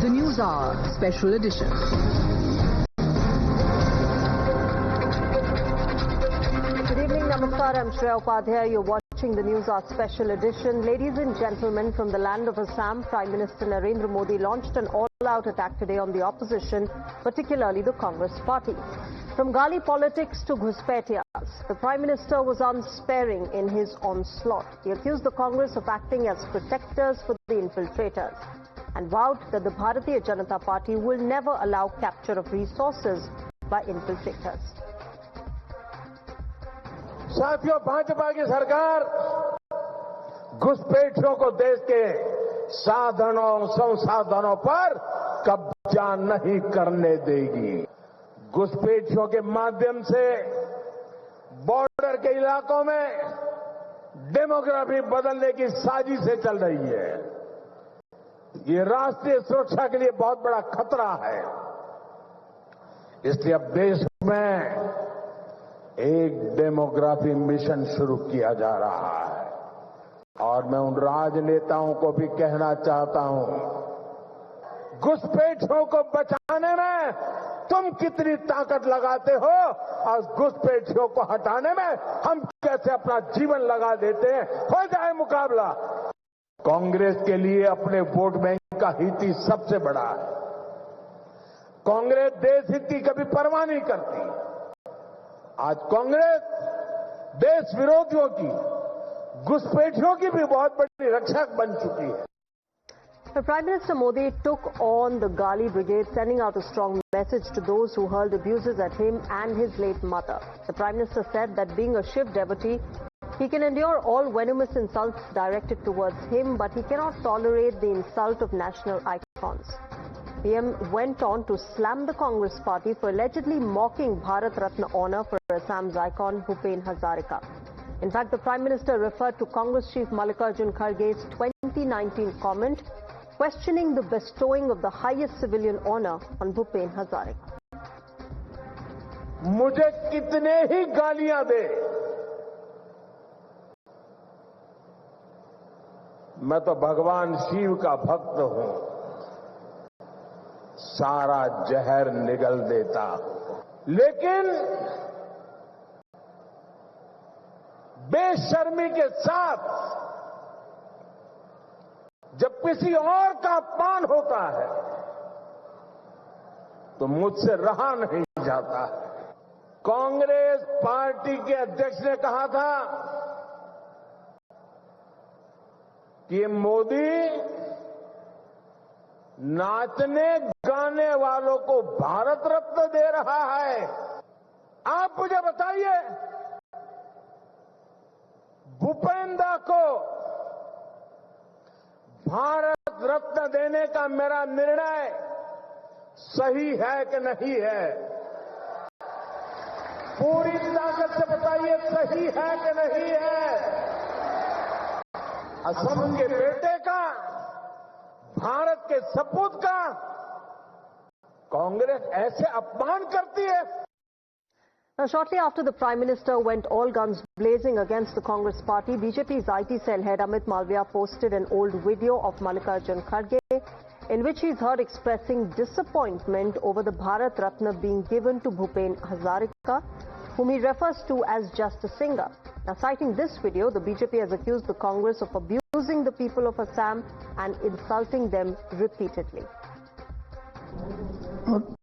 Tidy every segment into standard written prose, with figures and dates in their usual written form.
The Newshour Special Edition. Good evening, namaskar. I'm Shreya Upadhyaya. You're watching the Newshour Special Edition. Ladies and gentlemen, from the land of Assam, Prime Minister Narendra Modi launched an all-out attack today on the opposition, particularly the Congress party. From Gaali politics to Ghuspetiyas, the Prime Minister was unsparing in his onslaught. He accused the Congress of acting as protectors for the infiltrators and vowed that the Bharatiya Janata Party will never allow capture of resources by infiltrators. साथियों, भाजपा की सरकार घुसपैठियों को देश के साधनों संसाधनों पर कब्जा नहीं करने देगी। घुसपैठियों के माध्यम से बॉर्डर के इलाकों में डेमोग्राफी बदलने की साजिशें चल रही है। ये राष्ट्रीय सुरक्षा के लिए बहुत बड़ा खतरा है। इसलिए अब देश में एक डेमोग्राफी मिशन शुरू किया जा रहा है और मैं उन राजनेताओं को भी कहना चाहता हूं, घुसपैठियों को बचाने में तुम कितनी ताकत लगाते हो और घुसपैठियों को हटाने में हम कैसे अपना जीवन लगा देते हैं। हो जाए मुकाबला। कांग्रेस के लिए अपने वोट बैंक का हित ही सबसे बड़ा है। कांग्रेस देश हित की कभी परवाह नहीं करती। आज कांग्रेस देश विरोधियों की, घुसपैठियों की भी बहुत बड़ी रक्षक बन चुकी है। Prime Minister Modi took on the Gaali Brigade, sending out a strong message to those who hurled abuses at him and his late mother. The Prime Minister said that being a Shiv devotee, he can endure all venomous insults directed towards him, but he cannot tolerate the insult of national icons. PM went on to slam the Congress party for allegedly mocking Bharat Ratna honor for Assam's icon Bhupen Hazarika. In fact, the Prime Minister referred to Congress Chief Mallikarjun Kharge's 2019 comment questioning the bestowing of the highest civilian honor on Bhupen Hazarika. मुझे कितने ही गालियां दे, मैं तो भगवान शिव का भक्त हूं, सारा जहर निगल देता। लेकिन बेशर्मी के साथ जब किसी और का अपमान होता है तो मुझसे रहा नहीं जाता। कांग्रेस पार्टी के अध्यक्ष ने कहा था कि मोदी नाचने गाने वालों को भारत रत्न दे रहा है। आप मुझे बताइए, भूपेंदा को भारत रत्न देने का मेरा निर्णय सही है कि नहीं है? पूरी ताकत से बताइए, सही है कि नहीं है? असम के बेटे का, भारत के सपूत का कांग्रेस ऐसे अपमान करती है। Now, shortly after the Prime Minister went all guns blazing against the Congress party, BJP's IT cell head Amit Malviya posted an old video of Mallikarjun Kharge in which he's heard expressing disappointment over the Bharat Ratna being given to Bhupen Hazarika, whom he refers to as just a singer. Now, citing this video, the BJP has accused the Congress of abusing the people of Assam and insulting them repeatedly.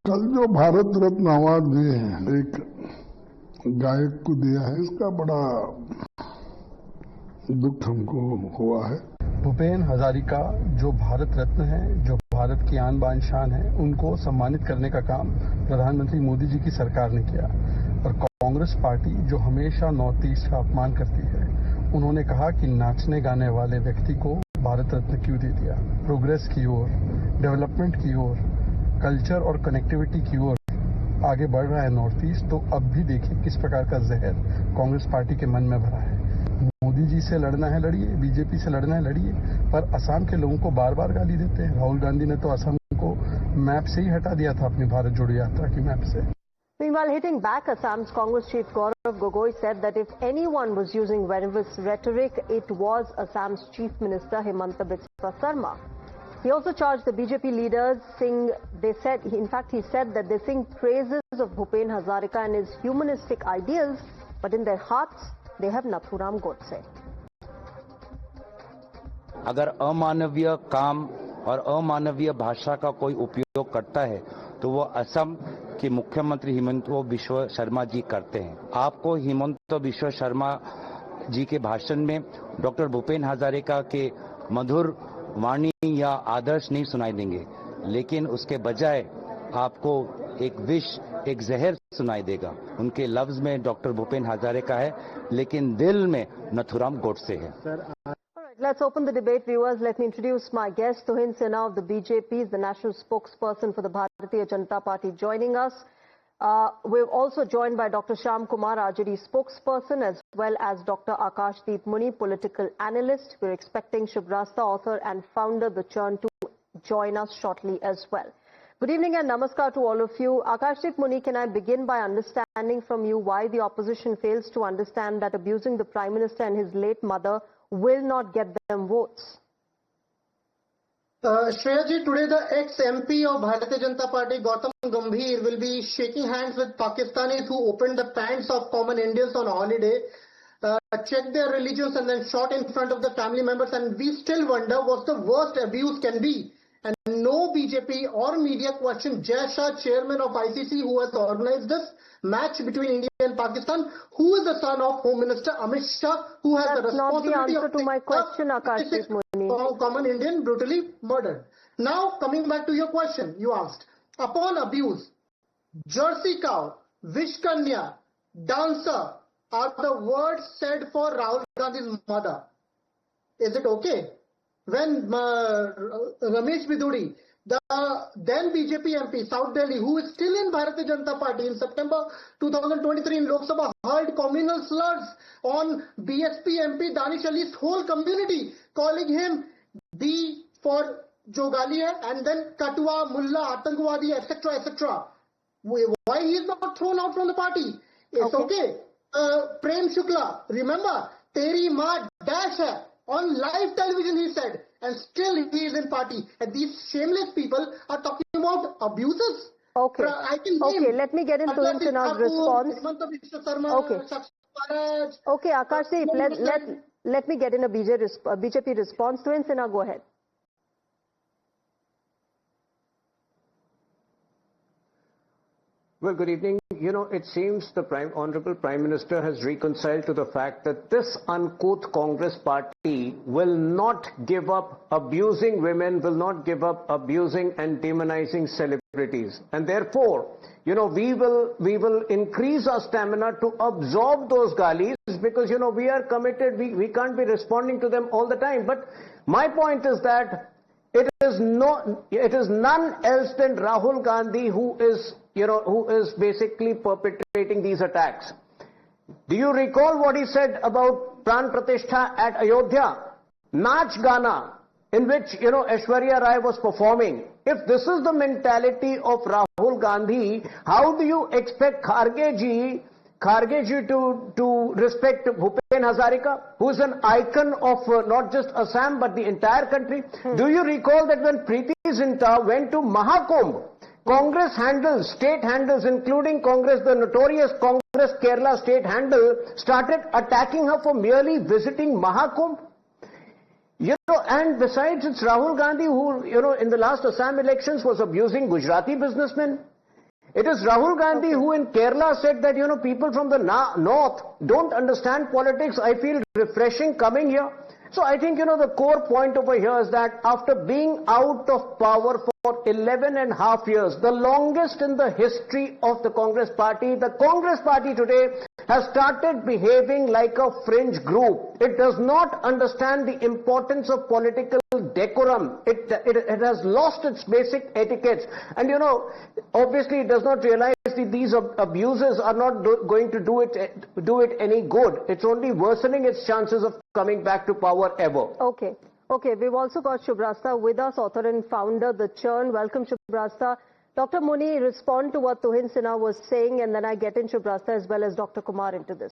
कल जो Bharat Ratna award दिए हैं, एक गायक को दिया है, इसका बड़ा दुख हमको हुआ है। भूपेन हजारिका जो भारत रत्न है, जो भारत की आन बान शान है, उनको सम्मानित करने का काम प्रधानमंत्री मोदी जी की सरकार ने किया। और कांग्रेस पार्टी जो हमेशा नॉर्थ ईस्ट का अपमान करती है, उन्होंने कहा कि नाचने गाने वाले व्यक्ति को भारत रत्न क्यों दे दिया। प्रोग्रेस की ओर, डेवलपमेंट की ओर, कल्चर और कनेक्टिविटी की ओर आगे बढ़ रहा है नॉर्थ ईस्ट। तो अब भी देखिए किस प्रकार का जहर कांग्रेस पार्टी के मन में भरा है। मोदी जी से लड़ना है लड़िए, बीजेपी से लड़ना है लड़िए, पर असम के लोगों को बार बार गाली देते हैं। राहुल गांधी ने तो असम को मैप से ही हटा दिया था, अपनी भारत जोड़ो यात्रा की मैप से। Meanwhile, hitting back, Assam's Congress chief Gaurav Gogoi said that if anyone was using venomous rhetoric, it was Assam's Chief Minister Himanta Biswa Sarma. He also charged the BJP leaders, he said that they sing praises of Bhupen Hazarika and his humanistic ideals, but in their hearts, they have Nathuram Godse. अगर अमानवीय काम और अमानवीय भाषा का कोई उपयोग करता है तो वो असम के मुख्यमंत्री हिमंत बिश्व शर्मा जी करते हैं। आपको हिमंत बिश्व शर्मा जी के भाषण में डॉक्टर भूपेन हजारिका के मधुर वाणी या आदर्श नहीं सुनाई देंगे, लेकिन उसके बजाय आपको एक विष, एक जहर सुनाई देगा। उनके लफ्ज में डॉक्टर भूपेन हजारिका है, लेकिन दिल में नथुराम गोडसे है। Let's open the debate, viewers. Let me introduce my guest, Tuhin Sinha of the BJP, the national spokesperson for the Bharatiya Janata Party, joining us. We're also joined by Dr. Shyam Kumar, RJD spokesperson, as well as Dr. Akashdeep Muni, political analyst. We're expecting Shubrasta, author and founder, The Churn, to join us shortly as well. Good evening and namaskar to all of you. Akashdeep Muni, can I begin by understanding from you why the opposition fails to understand that abusing the Prime Minister and his late mother will not get them votes? Shreya ji, today the ex-MP of Bharatiya Janata Party, Gautam Gambhir, will be shaking hands with Pakistanis who opened the pants of common Indians on holiday, checked their religions and then shot in front of the family members, and we still wonder what the worst abuse can be. And no BJP or media question Jai Shah, chairman of ICC, who has organized this match between India and Pakistan, who is the son of Home Minister Amit Shah, who has the responsibility not the answer to my question, Akashdeep Muni. Common Indian brutally murdered. Now, coming back to your question, you asked, upon abuse, Jersey cow, Vishkanya, dancer are the words said for Rahul Gandhi's mother. Is it okay? When Ramesh Biduri, the then BJP MP, South Delhi, who is still in Bharatiya Janata Party, in September 2023 in Lok Sabha, hurled communal slurs on BSP MP Danish Ali's whole community, calling him B for jo Gaali hai, and then Katua, Mullah, Atangwadi, etc., etc. Why he is not thrown out from the party? It's okay. Prem Shukla, remember, Teri Maa dash hai. On live television he said, and still he is in party. And these shameless people are talking about abuses. Okay. Let me get into Sinha's response. Okay, Akashdeep, let me get in a BJP response. To Sinha, go ahead. Well, good evening. You know, it seems the Honorable Prime Minister has reconciled to the fact that this uncouth Congress party will not give up abusing women, will not give up abusing and demonizing celebrities. And therefore, you know, we will increase our stamina to absorb those galis, because, you know, we are committed. We can't be responding to them all the time. But my point is that it is none else than Rahul Gandhi who is basically perpetrating these attacks. Do you recall what he said about Pran Pratishtha at Ayodhya? Nach Gana, in which, you know, Aishwarya Rai was performing. If this is the mentality of Rahul Gandhi, how do you expect Kharge ji to respect Bhupen Hazarika, who is an icon of not just Assam but the entire country? Do you recall that when Preeti Zinta went to Mahakumbh, Congress handles, state handles, including Congress, the notorious Congress Kerala state handle, started attacking her for merely visiting Mahakumbh? You know, and besides, it's Rahul Gandhi who, you know, in the last Assam elections was abusing Gujarati businessmen. It is Rahul Gandhi who in Kerala said that, you know, people from the north don't understand politics. I feel refreshing coming here. So I think, you know, the core point over here is that after being out of power for 11.5 years, the longest in the history of the Congress party today has started behaving like a fringe group. It does not understand the importance of political decorum. It has lost its basic etiquettes. And, you know, obviously it does not realize that these abuses are not going to do it any good. It's only worsening its chances of coming back to power ever. Okay, we've also got Shubrasta with us, author and founder, The Churn. Welcome, Shubrasta. Dr. Muni, respond to what Tuhin Sinha was saying, and then I get in Shubrasta as well as Dr. Kumar into this.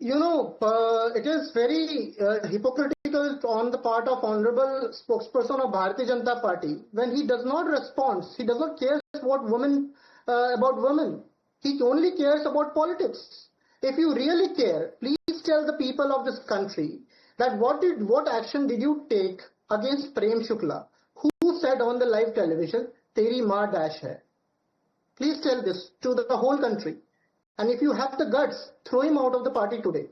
You know, it is very hypocritical hypocritical on the part of honorable spokesperson of Bharatiya Janata Party when he does not respond. He does not care about women. He only cares about politics. If you really care, please tell the people of this country that what action did you take against Prem Shukla, who said on the live television, "Teri maa dash hai." Please tell this to the whole country. And if you have the guts, throw him out of the party today.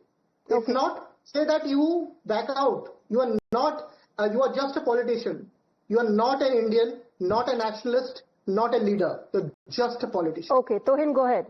If not, say that you back out. You are not, you are just a politician. You are not an Indian, not a nationalist, not a leader. You're just a politician. Okay, Tohin, go ahead.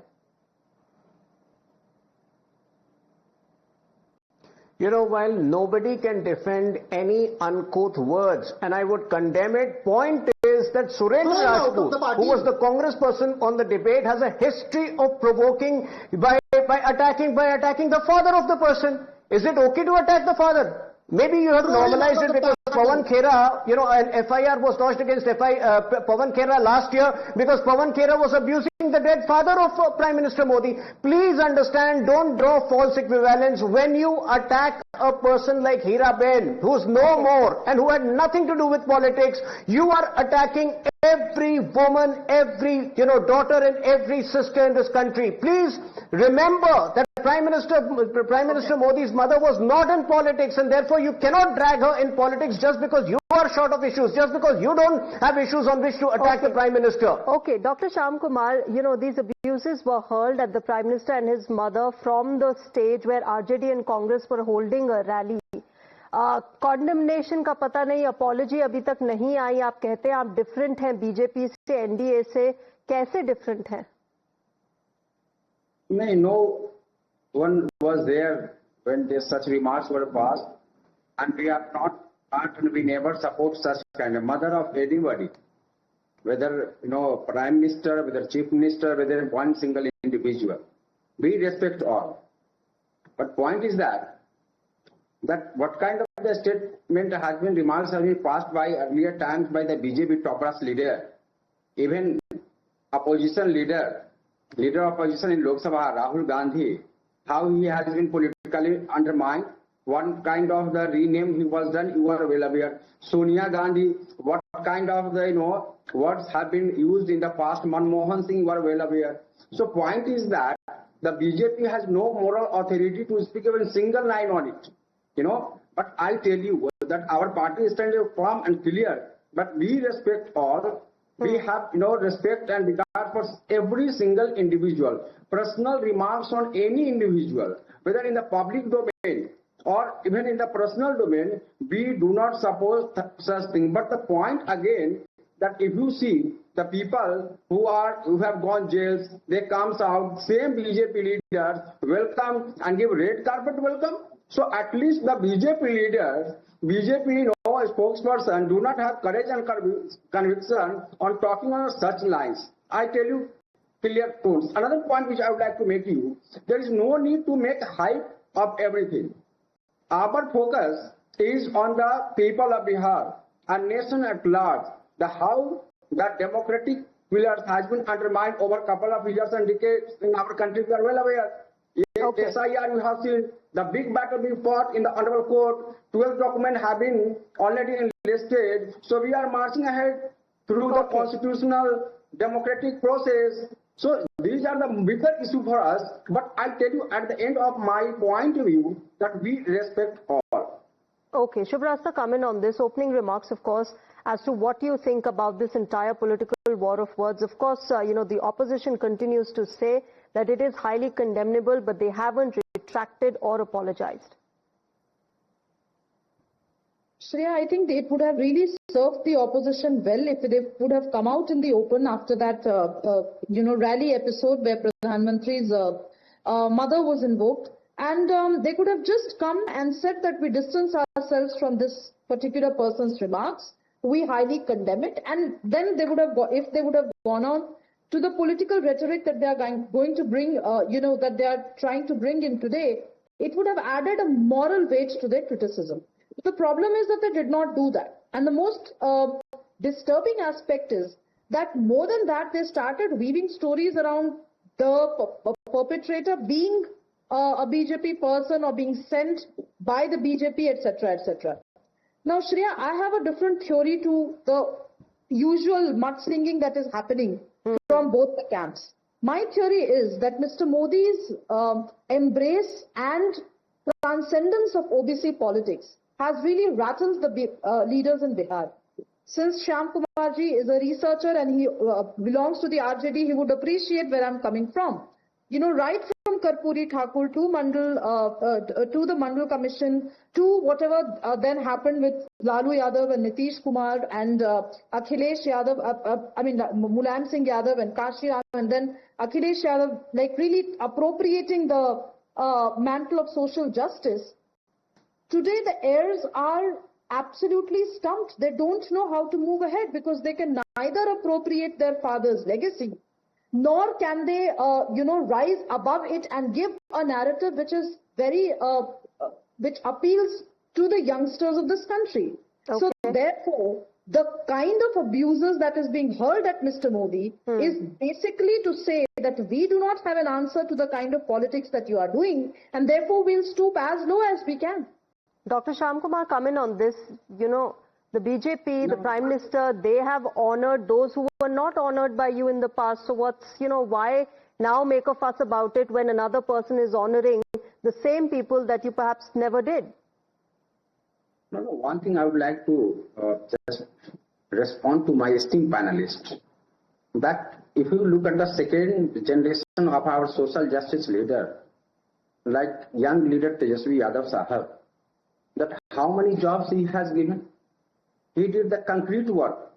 You know, while nobody can defend any uncouth words, and I would condemn it, point is that Surendra Rajput, who was the Congress person on the debate, has a history of provoking by attacking the father of the person. Is it okay to attack the father? Maybe you have normalized it because Pawan Khera, you know, an FIR was lodged against Pawan Khera last year because Pawan Khera was abusing the dead father of Prime Minister Modi. Please understand, don't draw false equivalence. When you attack a person like Hiraben, who's no more and who had nothing to do with politics, you are attacking every woman, every, you know, daughter and every sister in this country. Please remember that Prime Minister Modi's mother was not in politics, and therefore you cannot drag her in politics just because you are short of issues, just because you don't have issues on which to attack the Prime Minister. Okay, Dr. Shyam Kumar, you know, these abuses were hurled at the Prime Minister and his mother from the stage where RJD and Congress were holding a rally. Condemnation का पता नहीं, apology अभी तक नहीं आई. आप कहते हैं आप different हैं बीजेपी से, एनडीए से, कैसे different हैं? No one was there when such remarks were passed, and we are not and we never support such kind of mother of anybody, whether, you know, Prime Minister, whether Chief Minister, whether one single individual. We respect all. But point is that what kind of the statement has been, remarks have been passed by earlier times by the BJP top-class leader, even opposition leader of opposition in Lok Sabha, Rahul Gandhi, how he has been politically undermined, what kind of the rename he was done, you are well aware. Sonia Gandhi, what kind of the, you know, words have been used in the past, Manmohan Singh, you are well aware. So point is that the BJP has no moral authority to speak even single line on it, you know. But I tell you that our party is standing firm and clear, but we respect all. We have, you know, respect and regard for every single individual. Personal remarks on any individual, whether in the public domain or even in the personal domain, we do not support such thing. But the point again, that if you see the people who have gone jails, they comes out, same BJP leaders welcome and give red carpet welcome. So at least the BJP leaders, BJP, you know, spokesperson do not have courage and conviction on talking on such lines. I tell you clear tones. Another point which I would like to make you, there is no need to make hype of everything. Our focus is on the people of Bihar and nation at large. How the democratic pillars has been undermined over a couple of years and decades in our country. We are well aware. Okay. SIR, you have seen the big battle being fought in the honorable court. 12 documents have been already enlisted. So we are marching ahead through the constitutional democratic process. So these are the bigger issue for us. But I'll tell you at the end of my point of view that we respect all. Okay, Shubhrasta, come in on this. Opening remarks, of course, as to what you think about this entire political war of words. Of course, you know, the opposition continues to say that it is highly condemnable, but they haven't retracted or apologized. Shreya, I think it would have really served the opposition well if they would have come out in the open after that, you know, rally episode where Pradhan Mantri's mother was invoked. And they could have just come and said that we distance ourselves from this particular person's remarks. We highly condemn it. And then they would have, if they would have gone on to the political rhetoric that they are going to bring, you know, that they are trying to bring in today, it would have added a moral weight to their criticism. The problem is that they did not do that. And the most disturbing aspect is that more than that, they started weaving stories around the perpetrator being a BJP person or being sent by the BJP, etc., etc. Now, Shreya, I have a different theory to the usual mudslinging that is happening from both the camps. My theory is that Mr. Modi's embrace and transcendence of OBC politics has really rattled the leaders in Bihar. Since Shyam Kumarji is a researcher and he belongs to the RJD, he would appreciate where I'm coming from. You know, right from Karpuri Thakur to to the Mandal Commission, to whatever then happened with Lalu Yadav and Nitish Kumar and Akhilesh Yadav, Mulayam Singh Yadav and Kashi Ram, and then Akhilesh Yadav, like really appropriating the mantle of social justice. Today the heirs are absolutely stumped. They don't know how to move ahead because they can neither appropriate their father's legacy, nor can they, rise above it and give a narrative which is very, which appeals to the youngsters of this country. Okay. So therefore, the kind of abuses that is being hurled at Mr. Modi is basically to say that we do not have an answer to the kind of politics that you are doing, and therefore we'll stoop as low as we can. Dr. Shyam Kumar, come in on this. You know, the BJP, the Prime Minister, they have honored those who were not honored by you in the past. So what's, why now make a fuss about it when another person is honoring the same people that you perhaps never did? No, one thing I would like to just respond to my esteemed panelist, that if you look at the second generation of our social justice leader, like young leader Tejasvi Yadav Sahab, that how many jobs he has given? He did the concrete work.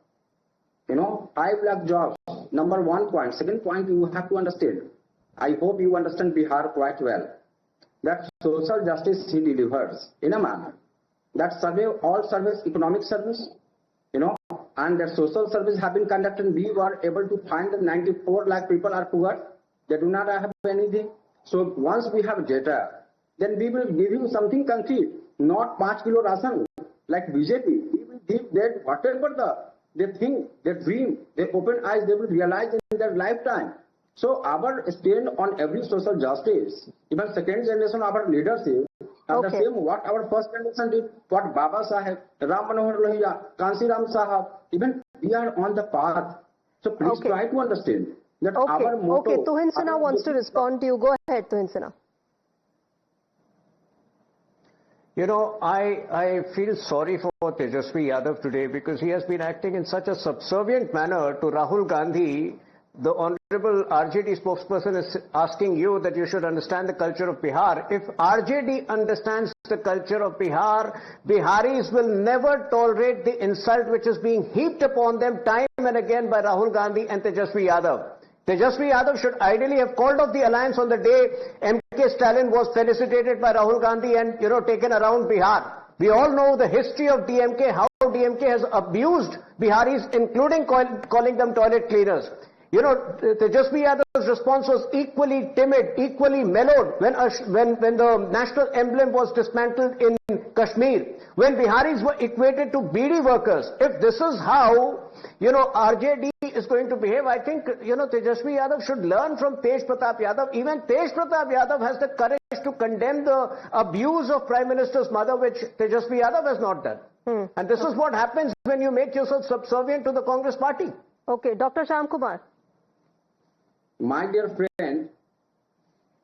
5 lakh jobs. Number 1 point. Second point, you have to understand. I hope you understand Bihar quite well. That social justice he delivers in a manner. That survey, all service, economic service, and that social service have been conducted. We were able to find that 94 lakh people are poor. They do not have anything. So once we have data, then we will give you something concrete. Not 5 kilo ration like BJP. We will give them whatever they think, they dream, they open eyes, they will realize in their lifetime. So our stand on every social justice, even second generation of our leadership, and the same what our first generation did, what Baba Sahib, Ram Manohar Lohia, Kansi Ram Sahab, even we are on the path. So please try to understand that our motto. Okay, Tuhin Sinha wants to respond to you. Go ahead, Tuhin Sinha. I feel sorry for Tejasvi Yadav today because he has been acting in such a subservient manner to Rahul Gandhi. The Honorable RJD spokesperson is asking you that you should understand the culture of Bihar. If RJD understands the culture of Bihar, Biharis will never tolerate the insult which is being heaped upon them time and again by Rahul Gandhi and Tejasvi Yadav. Tejasvi Yadav should ideally have called off the alliance on the day M.K. Stalin was felicitated by Rahul Gandhi and, taken around Bihar. We all know the history of DMK, how DMK has abused Biharis, including calling them toilet cleaners. Tejasvi Yadav's response was equally timid, equally mellowed when the national emblem was dismantled in Kashmir, when Biharis were equated to BD workers. If this is how, RJD is going to behave, I think, Tejasvi Yadav should learn from Tej Pratap Yadav. Even Tej Pratap Yadav has the courage to condemn the abuse of Prime Minister's mother, which Tejasvi Yadav has not done. And this is what happens when you make yourself subservient to the Congress party. Okay, Dr. Shyam Kumar. My dear friend,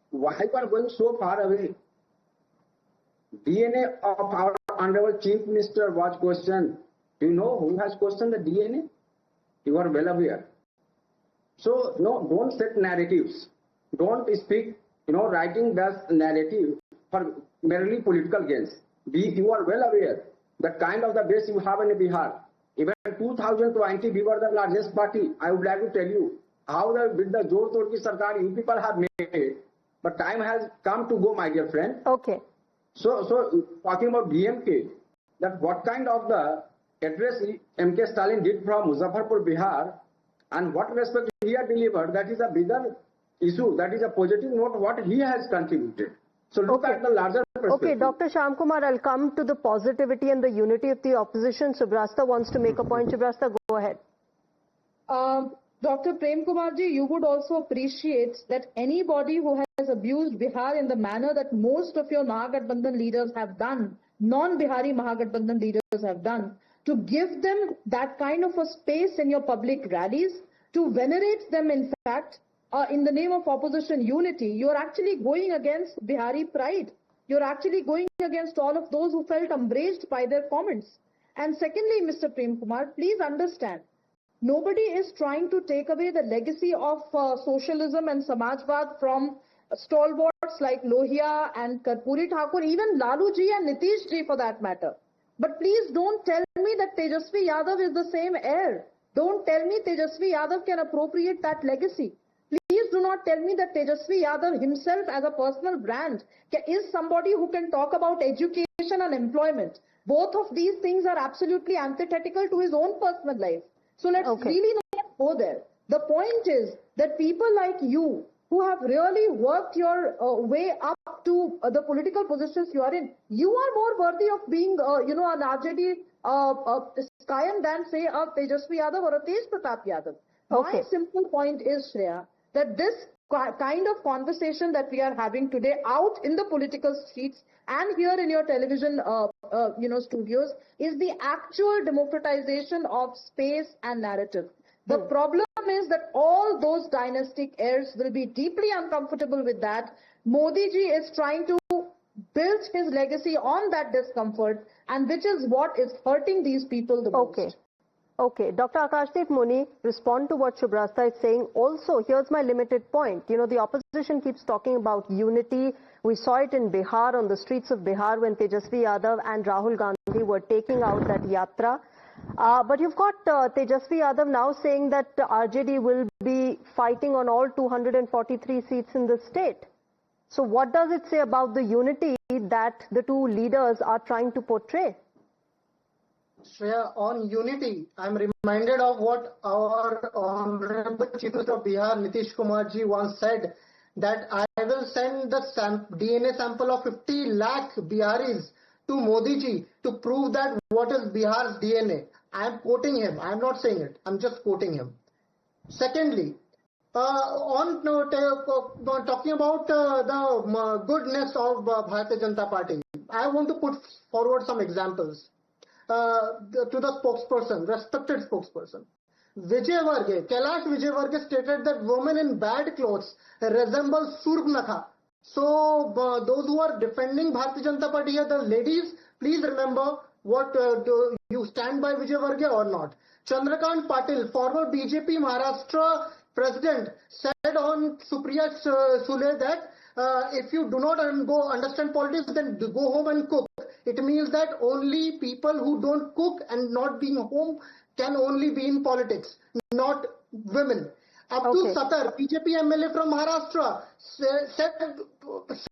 why you are going so far away? DNA of our Honorable Chief Minister was questioned. Do you know who has questioned the DNA? You are well aware. So, no, don't set narratives. Don't speak, writing this narrative for merely political gains. You are well aware the kind of the base you have in Bihar. Even 2020, we were the largest party. I would like to tell you how with the Jor Tor ki Sarkar you people have made. But time has come to go, my dear friend. Okay. So talking about DMK, that what kind of the address M.K. Stalin did from Muzaffarpur, Bihar, and what respect he had delivered, that is a bigger issue. That is a positive note what he has contributed. So look at the larger perspective. Okay, Dr. Shyam Kumar, I'll come to the positivity and the unity of the opposition. Subrasta wants to make a point. Subrasta, go ahead. Dr. Prem Kumarji, you would also appreciate that anybody who has abused Bihar in the manner that most of your Mahagathbandhan leaders have done non-Bihari Mahagathbandhan leaders have done, to give them that kind of a space in your public rallies, to venerate them in fact, in the name of opposition unity, you're actually going against Bihari pride. You're actually going against all of those who felt embraced by their comments. And secondly, Mr. Prem Kumar, please understand, nobody is trying to take away the legacy of socialism and Samajwad from stalwarts like Lohia and Karpuri Thakur, even Lalu ji and Nitish ji for that matter. But please don't tell me that Tejasvi Yadav is the same heir. Don't tell me Tejasvi Yadav can appropriate that legacy. Please do not tell me that Tejasvi Yadav himself as a personal brand is somebody who can talk about education and employment. Both of these things are absolutely antithetical to his own personal life. So let's really not go there. The point is that people like you, who have really worked your way up to the political positions you are in, you are more worthy of being, an RJD Scion than say a Tejasvi Yadav or a Tej Pratap Yadav. My simple point is, Shreya, that this kind of conversation that we are having today out in the political streets and here in your television, studios is the actual democratization of space and narrative. The problem is that all those dynastic heirs will be deeply uncomfortable with that. Modi ji is trying to build his legacy on that discomfort, and which is what is hurting these people the most. Okay, Dr. Akashdeep Muni, respond to what Shubrasta is saying. Also, here's my limited point. The opposition keeps talking about unity. We saw it in Bihar, on the streets of Bihar, when Tejasvi Yadav and Rahul Gandhi were taking out that yatra. But you've got Tejasvi Yadav now saying that RJD will be fighting on all 243 seats in the state. So what does it say about the unity that the two leaders are trying to portray? Shreya, on unity, I'm reminded of what our Honorable Chief Minister of Bihar, Nitish Kumar ji, once said, that I will send the DNA sample of 50 lakh Biharis to Modi ji to prove that what is Bihar's DNA. I am quoting him. I am not saying it. I am just quoting him. Secondly, talking about the goodness of Bharatiya Janata Party, I want to put forward some examples. To the spokesperson, respected spokesperson. Kailash Vijay Varghese stated that women in bad clothes resemble Surpnakha. So those who are defending Bharatiya Janata Party here, the ladies, please remember what do you stand by Vijay Varghese or not. Chandrakant Patil, former BJP Maharashtra president, said on Supriya Sule that if you do not understand politics, then go home and cook. It means that only people who don't cook and not being home can only be in politics, not women. Abdul Sattar, BJP MLA from Maharashtra, said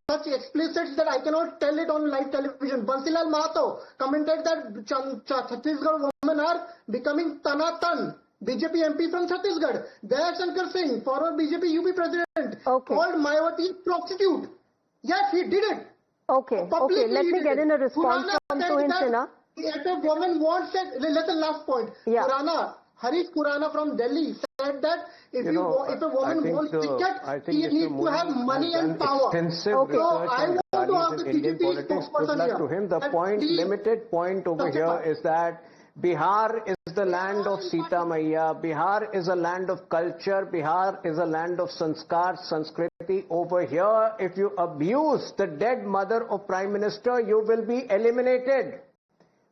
such explicits that I cannot tell it on live television. Bansilal Mahato commented that Chhattisgarh women are becoming Tanatan. BJP MP from Chhattisgarh. Daya Shankar Singh, former BJP UP president, called Mayawati a prostitute. Yes, he did it. Let me get in a response from Tuhin Sinha. If a woman wants it, listen, last point. Harish Khurana from Delhi said that if a woman wants ticket, he needs to have money and power. So I want to ask the BJP spokesperson here. To him, the limited point over here is that Bihar is the land of Sita Maiya. Bihar is a land of culture. Bihar is a land of sanskar, sanskriti. Over here, if you abuse the dead mother of Prime Minister, you will be eliminated.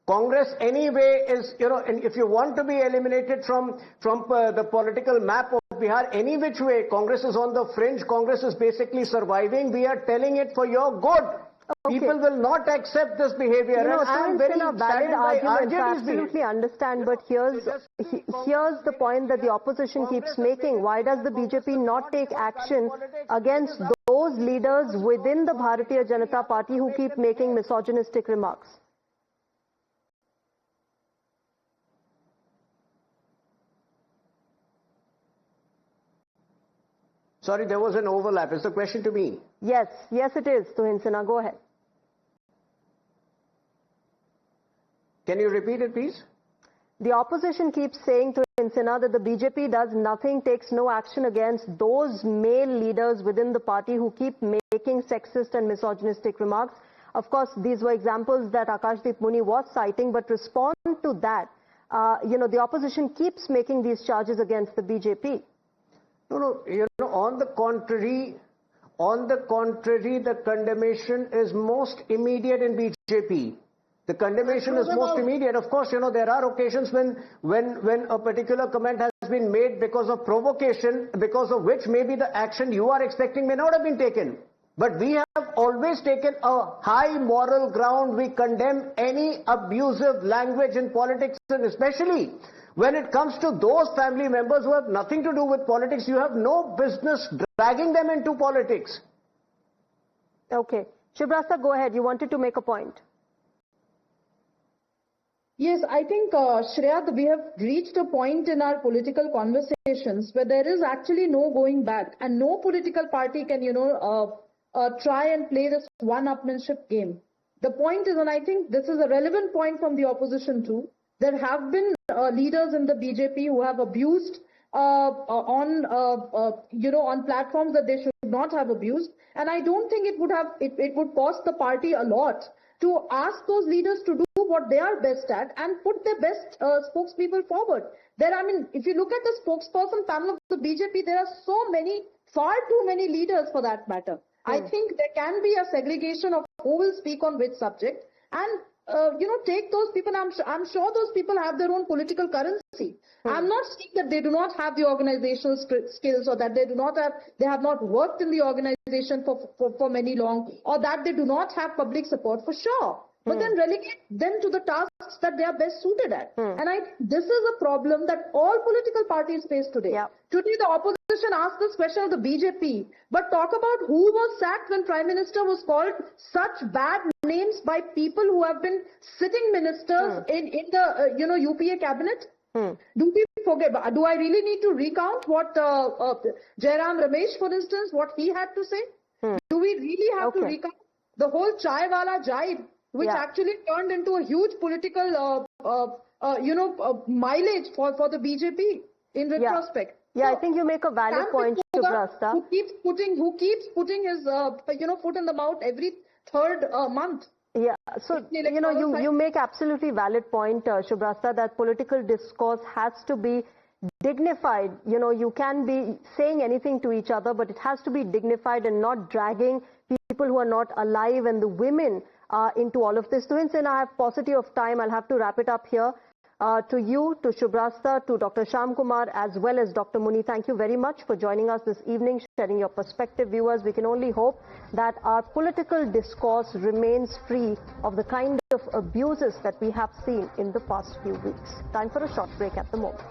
Congress anyway is, and if you want to be eliminated from the political map of Bihar, any which way, Congress is on the fringe. Congress is basically surviving. We are telling it for your good. People will not accept this behavior. I'm very valid argument. I absolutely understand, but here's the point that the opposition keeps making. Why does the BJP not take action against those leaders within the Bharatiya Janata Party who keep making misogynistic remarks? Sorry, there was an overlap. Is the question to me? Yes, it is. Tuhin Sinha, go ahead. Can you repeat it, please? The opposition keeps saying to Sinha that the BJP does nothing, takes no action against those male leaders within the party who keep making sexist and misogynistic remarks. Of course, these were examples that Akashdeep Muni was citing, but respond to that. The opposition keeps making these charges against the BJP. No, on the contrary, the condemnation is most immediate in BJP. The condemnation is most immediate. Of course, there are occasions when a particular comment has been made because of provocation, because of which maybe the action you are expecting may not have been taken. But we have always taken a high moral ground. We condemn any abusive language in politics, and especially when it comes to those family members who have nothing to do with politics. You have no business dragging them into politics. Okay. Shibrasta, go ahead. You wanted to make a point. Yes, I think, Shreya, we have reached a point in our political conversations where there is actually no going back, and no political party can, try and play this one-upmanship game. The point is, and I think this is a relevant point from the opposition too, there have been leaders in the BJP who have abused on platforms that they should not have abused, and I don't think it would cost the party a lot to ask those leaders to do what they are best at and put their best spokespeople forward. If you look at the spokesperson panel of the BJP, there are far too many leaders for that matter. I think there can be a segregation of who will speak on which subject, and take those people. I'm sure those people have their own political currency. I'm not saying that they do not have the organizational skills, or that they have not worked in the organization for many long, or that they do not have public support, for sure. But then relegate them to the tasks that they are best suited at. And this is a problem that all political parties face today. Yeah. Today the opposition asked this question of the BJP, but talk about who was sacked when Prime Minister was called such bad names by people who have been sitting ministers in the UPA cabinet. Do we forget? Do I really need to recount what Jairam Ramesh, for instance, what he had to say? Do we really have to recount the whole chai wala jibe, which actually turned into a huge political mileage for the BJP in retrospect? Yeah, I think you make a valid point, Shibrasta. Who keeps putting his foot in the mouth every third month. Yeah, so you make absolutely valid point, Shibrasta, that political discourse has to be dignified. You can be saying anything to each other, but it has to be dignified and not dragging people who are not alive and the women into all of this. So since I have paucity of time, I'll have to wrap it up here. To you, to Shibrasta, to Dr. Shyam Kumar, as well as Dr. Muni, thank you very much for joining us this evening, sharing your perspective. Viewers, we can only hope that our political discourse remains free of the kind of abuses that we have seen in the past few weeks. Time for a short break at the moment.